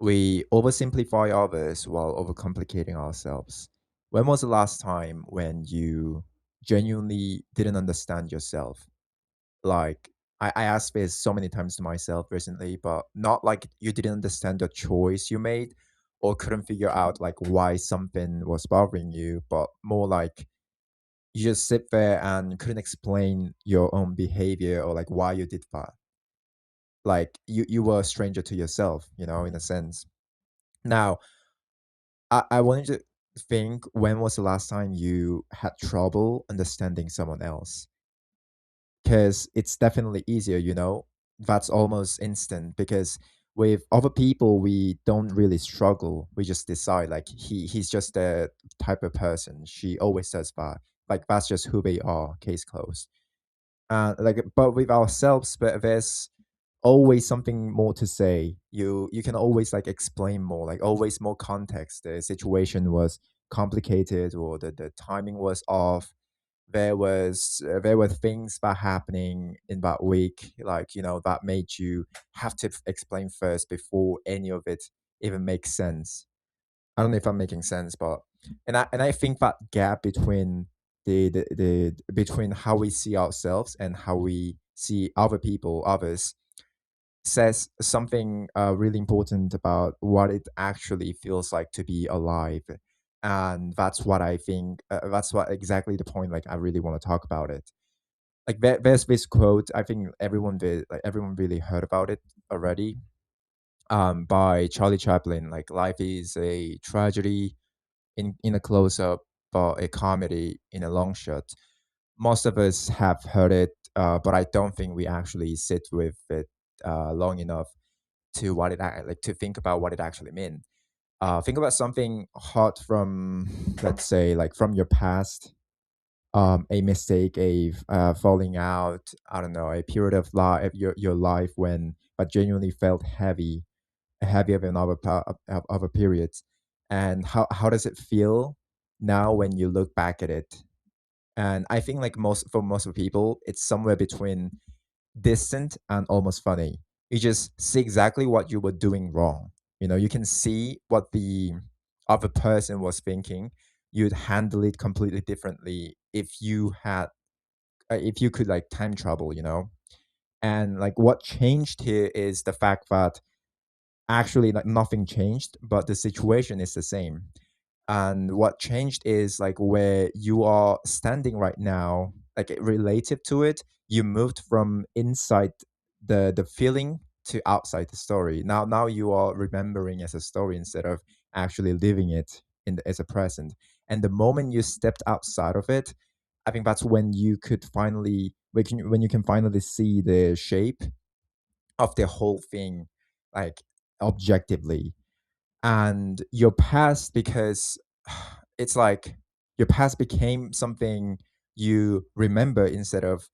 We oversimplify others while overcomplicating ourselves. When was the last time when you genuinely didn't understand yourself? Like, I asked this so many times to myself recently, but not like you didn't understand the choice you made or couldn't figure out like why something was bothering you, but more like you just sit there and couldn't explain your own behavior or like why you did that. Like you were a stranger to yourself, in a sense. Now, I wanted to think, when was the last time you had trouble understanding someone else? Because it's definitely easier. That's almost instant, because with other people we don't really struggle. We just decide like he's just the type of person. She always says that. Like that's just who they are, case closed. Like, but with ourselves, but there's always something more to say. You can always like explain more, like always more context. The situation was complicated, or the timing was off. There were things that happening in that week, like that made you have to explain first before any of it even makes sense. I don't know if I'm making sense, but and I think that gap between the between how we see ourselves and how we see other people, others, says something really important about what it actually feels like to be alive. And that's what I think. That's what exactly the point. Like I really want to talk about it. Like there's this quote. I think everyone really heard about it already. By Charlie Chaplin. Like life is a tragedy in a close up, but a comedy in a long shot. Most of us have heard it, but I don't think we actually sit with it long enough to like to think about what it actually means. Think about something hot from, let's say, like from your past, a mistake, a falling out, I don't know, a period of life, your life when, but genuinely felt heavier than other periods. And how does it feel now when you look back at it? And I think like most of the people, it's somewhere between distant and almost funny. You just see exactly what you were doing wrong. You can see what the other person was thinking. You'd handle it completely differently if you could like time travel. And like what changed here is the fact that actually like nothing changed, but the situation is the same. And what changed is like where you are standing right now, like relative to it, you moved from inside the feeling to outside the story. Now you are remembering as a story instead of actually living it as a present. And the moment you stepped outside of it, I think that's when when you can finally see the shape of the whole thing, like objectively. And your past, because it's like your past became something you remember instead of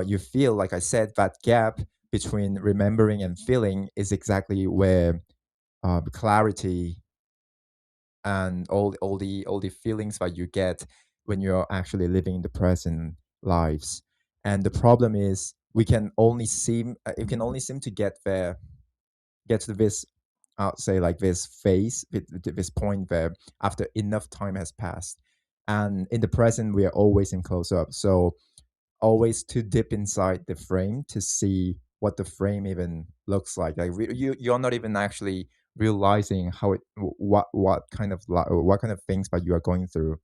you feel. Like I said, that gap between remembering and feeling is exactly where clarity and all the feelings that you get when you're actually living the present lives. And the problem is it can only seem to get to this, I'll say, like this phase, this point where after enough time has passed. And in the present, we are always in close up. So always to dip inside the frame to see what the frame even looks like. Like you're not even actually realizing how what kind of things that you are going through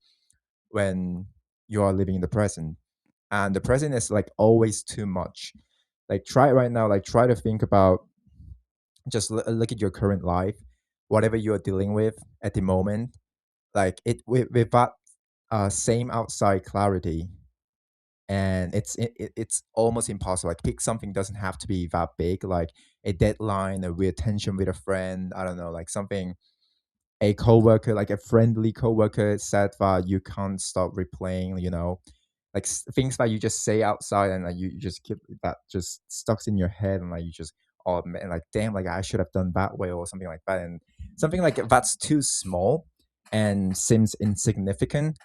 when you are living in the present. And the present is like always too much. Like try it right now. Like try to think about, just look at your current life, whatever you are dealing with at the moment, like with that same outside clarity. And it's almost impossible. Like pick something, doesn't have to be that big, like a deadline, a weird tension with a friend, I don't know, like something, a coworker, like a friendly coworker said that you can't stop replaying. Like things that you just say outside, and like you just keep that just stuck in your head, and like you just, oh man, like damn, like I should have done that way or something like that. And something like that's too small and seems insignificant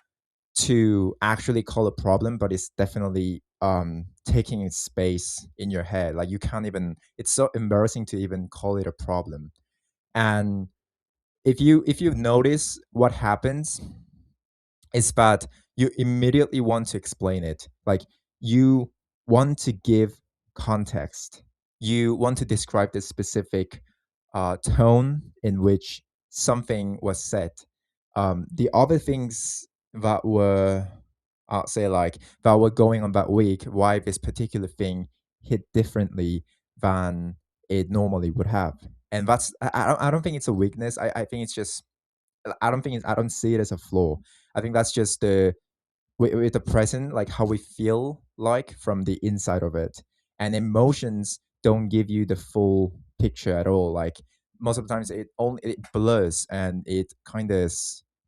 to actually call a problem, but it's definitely taking its space in your head. Like you can't even, it's so embarrassing to even call it a problem. And if you notice what happens is that you immediately want to explain it. Like, you want to give context. You want to describe the specific tone in which something was said. The other things that were, I'll say, like, that were going on that week, why this particular thing hit differently than it normally would have. And I don't think it's a weakness. I think it's just, I don't see it as a flaw. I think that's just the with the present, like how we feel like from the inside of it. And emotions don't give you the full picture at all. Like, most of the times it blurs, and it kind of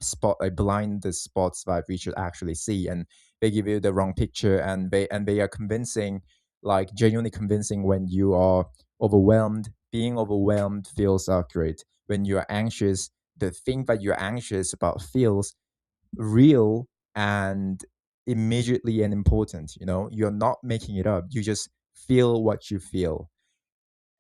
spot like blind the spots that we should actually see, and they give you the wrong picture, and they are convincing, like genuinely convincing when you are overwhelmed. Being overwhelmed feels accurate. When you are anxious, the thing that you're anxious about feels real and immediately and important. You're not making it up. You just feel what you feel.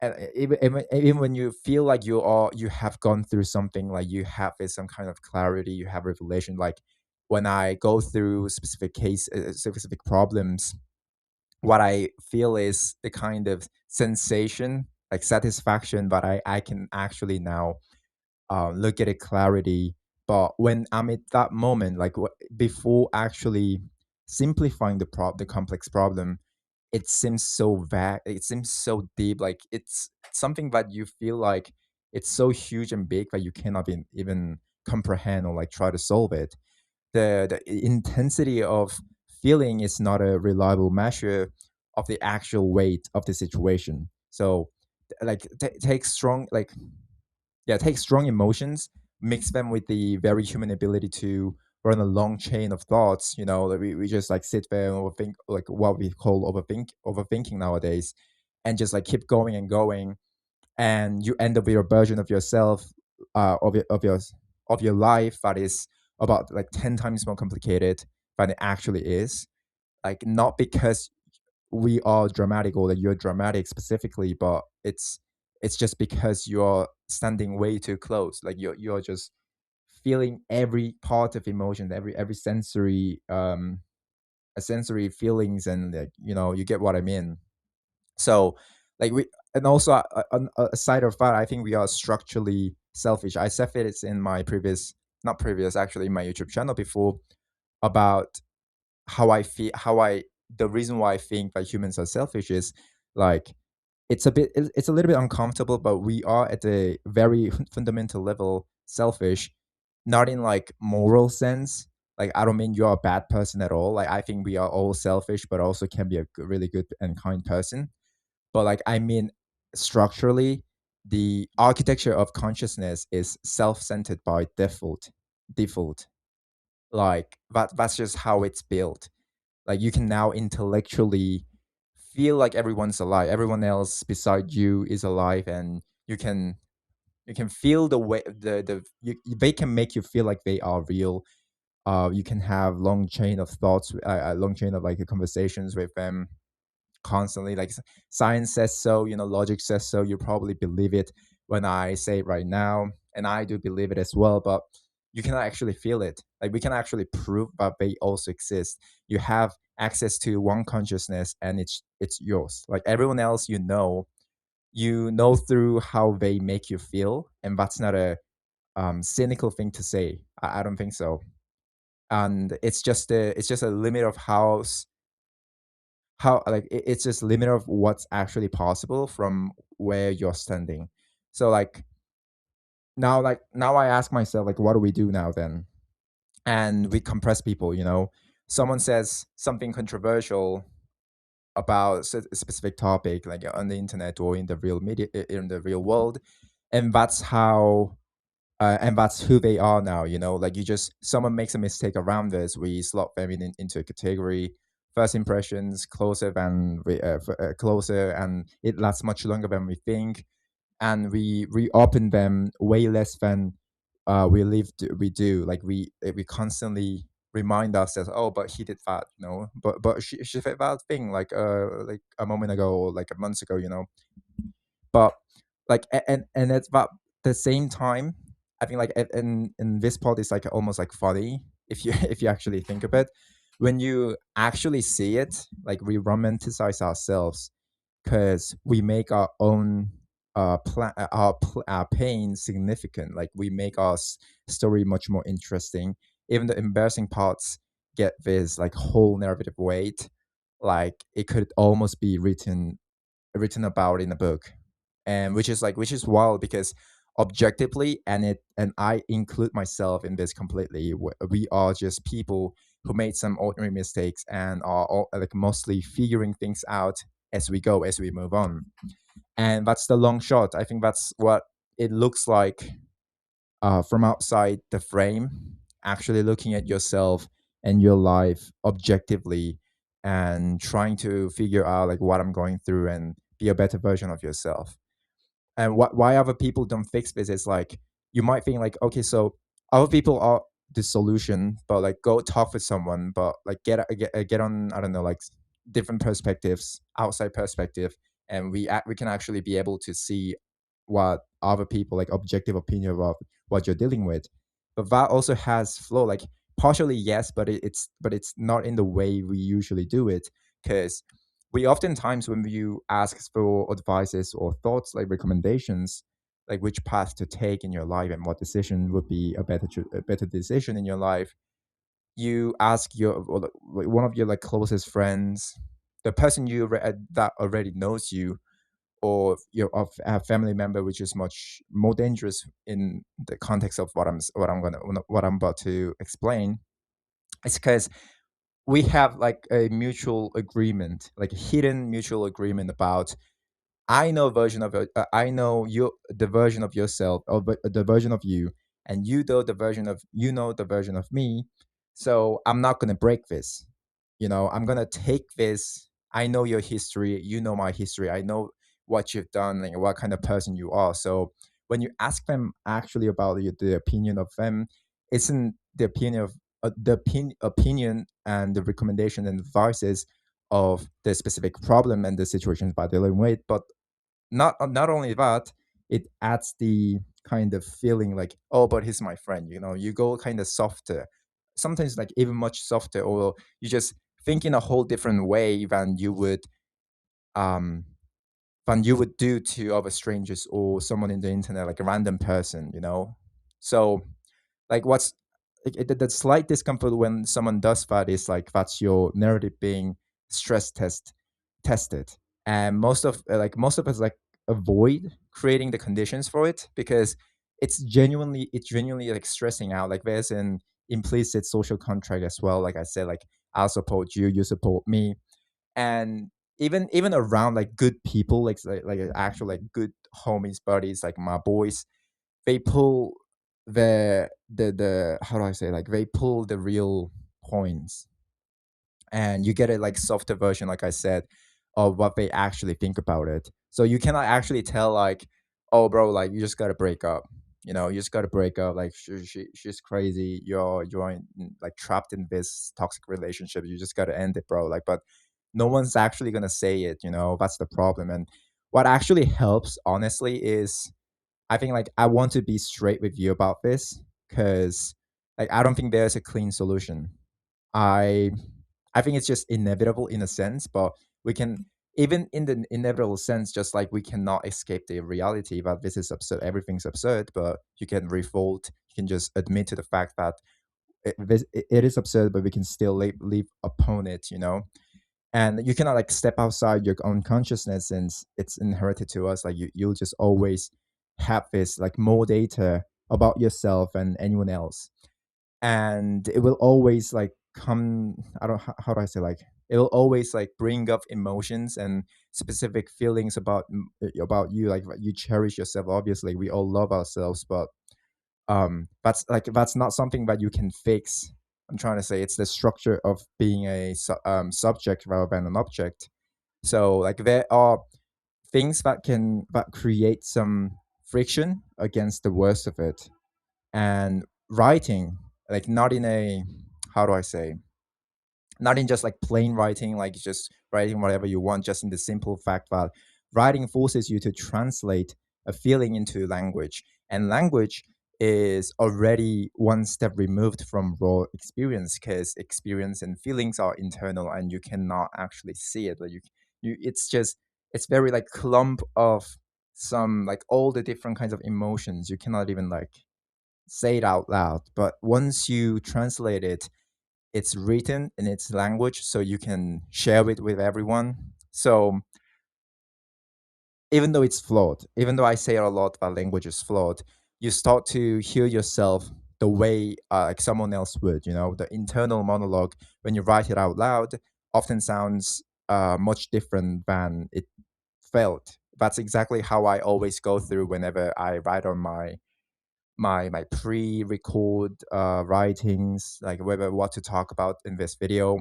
And even when you feel like you have gone through something, like you have some kind of clarity, you have revelation. Like, when I go through specific problems, what I feel is the kind of sensation, like satisfaction, that I can actually now look at it clarity. But when I'm at that moment, like before actually simplifying the complex problem, it seems so vague. It seems so deep. Like, it's something that you feel like it's so huge and big that you cannot even comprehend or like try to solve it. The intensity of feeling is not a reliable measure of the actual weight of the situation. So, like, take strong, like, yeah, take strong emotions, mix them with the very human ability to run a long chain of thoughts. Like, we just like sit there and overthink, like what we call overthinking nowadays, and just like keep going and going, and you end up with a version of yourself, of your life, that is about like 10 times more complicated than it actually is. Like, not because we are dramatic, or that you're dramatic specifically, but it's just because you're standing way too close. Like, you're just feeling every part of emotion, every sensory a sensory feelings, and like, you get what I mean. So, like, we and also, aside of that, I think we are structurally selfish. I said it in my previous, not previous, actually, in my YouTube channel before, about how I feel, the reason why I think that humans are selfish is, like, it's a little bit uncomfortable, but we are at a very fundamental level selfish, not in like moral sense. Like, I don't mean you're a bad person at all. Like, I think we are all selfish, but also can be a really good and kind person. But, like, I mean, structurally, the architecture of consciousness is self-centered by default. Like, that's just how it's built. Like, you can now intellectually feel like everyone's alive, everyone else beside you is alive, and you can feel the way, they can make you feel like they are real. You can have long chain of thoughts, long chain of like conversations with them constantly. Like, science says so, logic says so. You probably believe it when I say it right now, and I do believe it as well. But you cannot actually feel it. Like, we can actually prove that they also exist. You have access to one consciousness, and it's yours. Like, everyone else, through how they make you feel, and that's not a cynical thing to say. I don't think so. And it's just a limit of how, like, it's just limit of what's actually possible from where you're standing. So, now I ask myself, like, what do we do now then? And we compress people. Someone says something controversial about a specific topic, like on the internet or in the real media, in the real world, and that's who they are now. Like, someone makes a mistake around this, we slot them into a category. First impressions closer closer, and it lasts much longer than we think, and we reopen them way less than we do. Like, we constantly remind ourselves, oh, but he did that, but she said that thing like a moment ago, or like a month ago. But, like, and it's the same time, I think like in this part is like almost like funny if you if you actually think of it. When you actually see it, like we romanticize ourselves because we make our own our pain significant. Like we make our story much more interesting. Even the embarrassing parts get this like whole narrative weight. Like it could almost be written about in a book, and which is wild because objectively, and I include myself in this completely, we are just people who made some ordinary mistakes and are all, like mostly figuring things out as we go, as we move on. And that's the long shot. I think that's what it looks like from outside the frame, actually looking at yourself and your life objectively and trying to figure out like what I'm going through and be a better version of yourself. And why other people don't fix this is like you might think like, okay, so other people are the solution, but like go talk with someone, but like get on, I don't know, like different perspectives, outside perspective, and we can actually be able to see what other people like objective opinion about what you're dealing with. But that also has flow, like partially yes, but it's not in the way we usually do it, because we oftentimes when you ask for advices or thoughts like recommendations, like which path to take in your life and what decision would be a better decision in your life, you ask your like, one of your like closest friends, the person that already knows you, or your of a family member, which is much more dangerous in the context of what I'm about to explain. It's because we have like a mutual agreement, like a hidden mutual agreement about I know you the version of yourself, or the version of you, and you know the version of me. So I'm not gonna break this. I'm gonna take this. I know your history. You know my history. I know what you've done and what kind of person you are. So when you ask them actually about the opinion of them, isn't the opinion of opinion and the recommendation and advices of the specific problem and the situations by dealing with, but not only that, it adds the kind of feeling like, oh, but he's my friend. You go kind of softer, sometimes like even much softer, or you just think in a whole different way um than you would do to other strangers or someone in the internet, like a random person. So like what's like, the slight discomfort when someone does that is like that's your narrative being stress tested, and most of us like avoid creating the conditions for it because it's genuinely like stressing out. Like there's an implicit social contract as well, like I said, like I'll support you, you support me. And even around like good people, like actual like good homies, buddies, like my boys, they pull the how do I say, like they pull the real points, and you get a like softer version, like I said, of what they actually think about it. So you cannot actually tell like, oh bro, like you just gotta break up. You just gotta break up. Like she's crazy. You're like trapped in this toxic relationship. You just gotta end it, bro. Like, but no one's actually gonna say it. That's the problem. And what actually helps, honestly, is I think like I want to be straight with you about this because like I don't think there's a clean solution. I I think it's just inevitable in a sense, but we can, even in the inevitable sense, just like we cannot escape the reality that this is absurd, everything's absurd, but you can revolt, you can just admit to the fact that it is absurd, but we can still live upon it. And you cannot like step outside your own consciousness since it's inherited to us. Like you'll just always have this like more data about yourself and anyone else, and it will always like come, I don't, how do I say, like it will always like bring up emotions and specific feelings about you, like you cherish yourself. Obviously we all love ourselves, but that's not something that you can fix. I'm trying to say it's the structure of being a subject rather than an object. So like there are things that create some friction against the worst of it. And writing, like not in a, how do I say, not in just like plain writing, like just writing whatever you want, just in the simple fact that writing forces you to translate a feeling into language, and language is already one step removed from raw experience, because experience and feelings are internal and you cannot actually see it. Like it's just, it's very like clump of some like all the different kinds of emotions. You cannot even like say it out loud, but once you translate it, it's written in its language, so you can share it with everyone. So even though it's flawed, even though I say a lot that language is flawed, you start to hear yourself the way like someone else would. You know, the internal monologue when you write it out loud often sounds much different than it felt. That's exactly how I always go through whenever I write on my pre-record writings, like whether what to talk about in this video.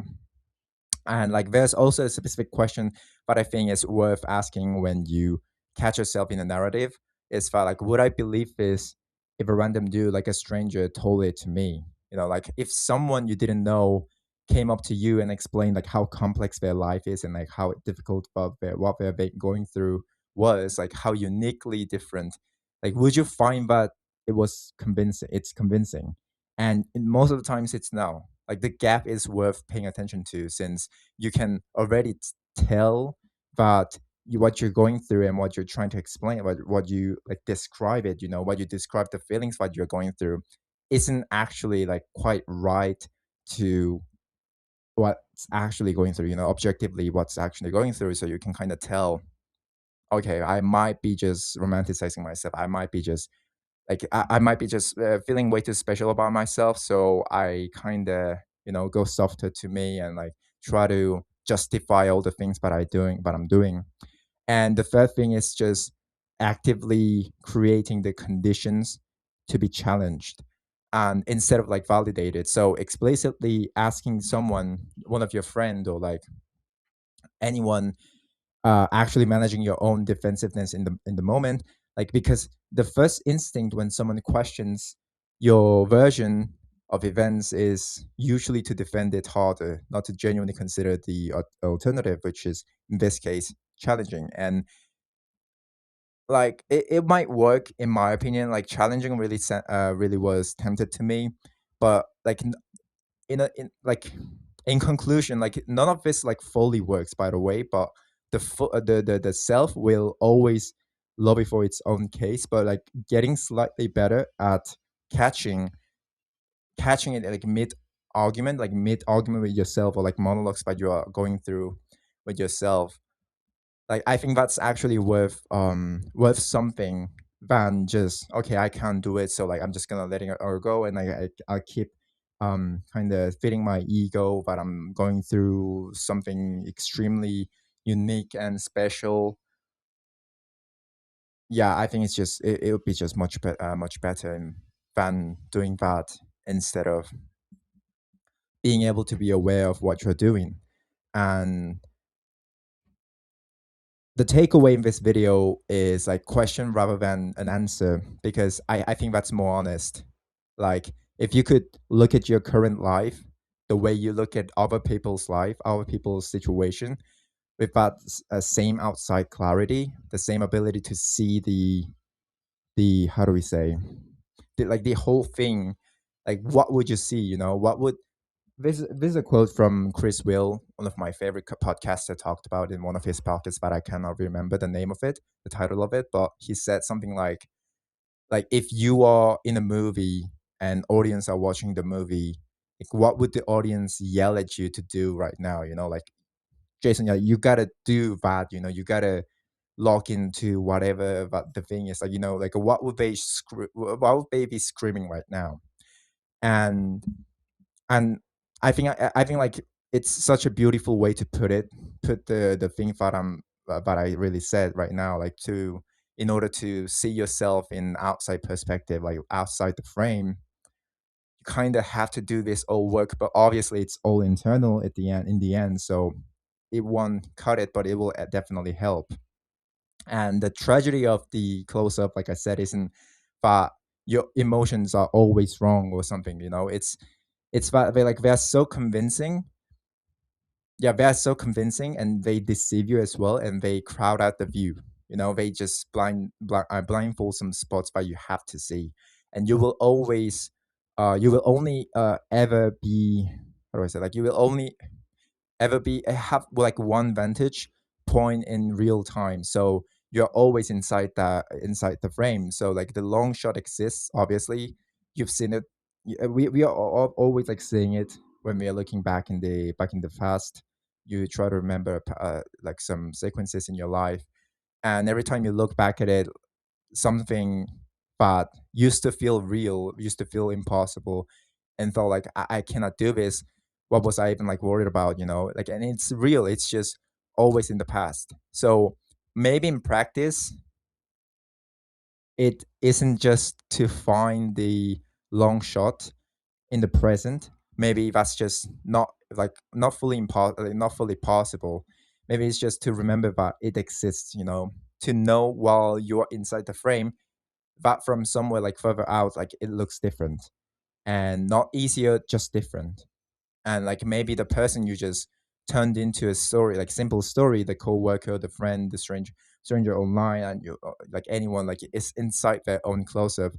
And like there's also a specific question that I think is worth asking when you catch yourself in a narrative. Is that like, would I believe this if a random dude, like a stranger, told it to me? You know, like if someone you didn't know came up to you and explained like how complex their life is and like how difficult what they're going through was, like how uniquely different, like would you find that it was convincing? It's convincing. And most of the times it's no. Like the gap is worth paying attention to, since you can already tell that what you're going through and what you're trying to explain, what you like describe it, you know, what you describe the feelings that you're going through isn't actually like quite right to what's actually going through, you know, objectively what's actually going through. So you can kind of tell, okay, I might be just romanticizing myself. I might be just I might be just feeling way too special about myself. So I kind of, you know, go softer to me and like try to justify all the things that I'm doing. And the third thing is just actively creating the conditions to be challenged and instead of like validated. So explicitly asking someone, one of your friend or like anyone, actually managing your own defensiveness in the moment, like because the first instinct when someone questions your version of events is usually to defend it harder, not to genuinely consider the alternative, which is in this case challenging. And like it might work in my opinion. Like challenging really really was tempted to me, but like in like in conclusion, like none of this like fully works, by the way. But the self will always lobby for its own case, but like getting slightly better at catching catching it like mid argument with yourself, or like monologues that you are going through with yourself. Like I think that's actually worth something than just, okay, I can't do it, so like I'm just gonna letting it or go, and I keep kind of feeding my ego that I'm going through something extremely unique and special. Yeah, I think it's just it would be just much better than doing that, instead of being able to be aware of what you're doing. And the takeaway in this video is like question rather than an answer, because I think that's more honest. Like if you could look at your current life the way you look at other people's life, other people's situation, with that same outside clarity, the same ability to see the how do we say, like the whole thing, like what would you see? You know, what would this is a quote from Chris Will, one of my favorite podcaster, talked about in one of his podcasts, but I cannot remember the name of it, the title of it. But he said something like if you are in a movie and audience are watching the movie, like what would the audience yell at you to do right now? You know, like Jason, yeah, you gotta do that. You know, you gotta log into whatever that the thing is. Like, you know, like what would what would they be screaming right now? And and I think like it's such a beautiful way to put the thing that I really said right now, like to in order to see yourself in outside perspective, like outside the frame, you kind of have to do this all work, but obviously it's all internal at the end, in the end. So it won't cut it, but it will definitely help. And the tragedy of the close up, like I said, isn't that your emotions are always wrong or something. You know, it's that they're so convincing. Yeah, they're so convincing, and they deceive you as well, and they crowd out the view. They just blindfold some spots that you have to see, and you will always, you will only ever be, how do I say, like you will only ever be have like one vantage point in real time. So you're always inside the frame. So like the long shot exists. Obviously, you've seen it. We are always like seeing it when we are looking back in the past. You try to remember like some sequences in your life, and every time you look back at it, something that used to feel real, used to feel impossible, and thought like I cannot do this. What was I even like worried about? Like, and it's real. It's just always in the past. So maybe in practice, it isn't just to find the long shot in the present. Maybe that's just not fully possible. Maybe it's just to remember that it exists. To know while you're inside the frame that from somewhere like further out, like it looks different, and not easier, just different. And like maybe the person you just turned into a story, like simple story, the coworker, the friend, the stranger online, and you like anyone, like it's inside their own close-up,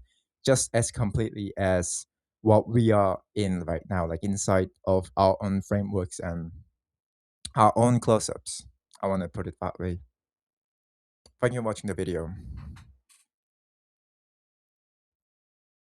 just as completely as what we are in right now, like inside of our own frameworks and our own close-ups. I want to put it that way. Thank you for watching the video.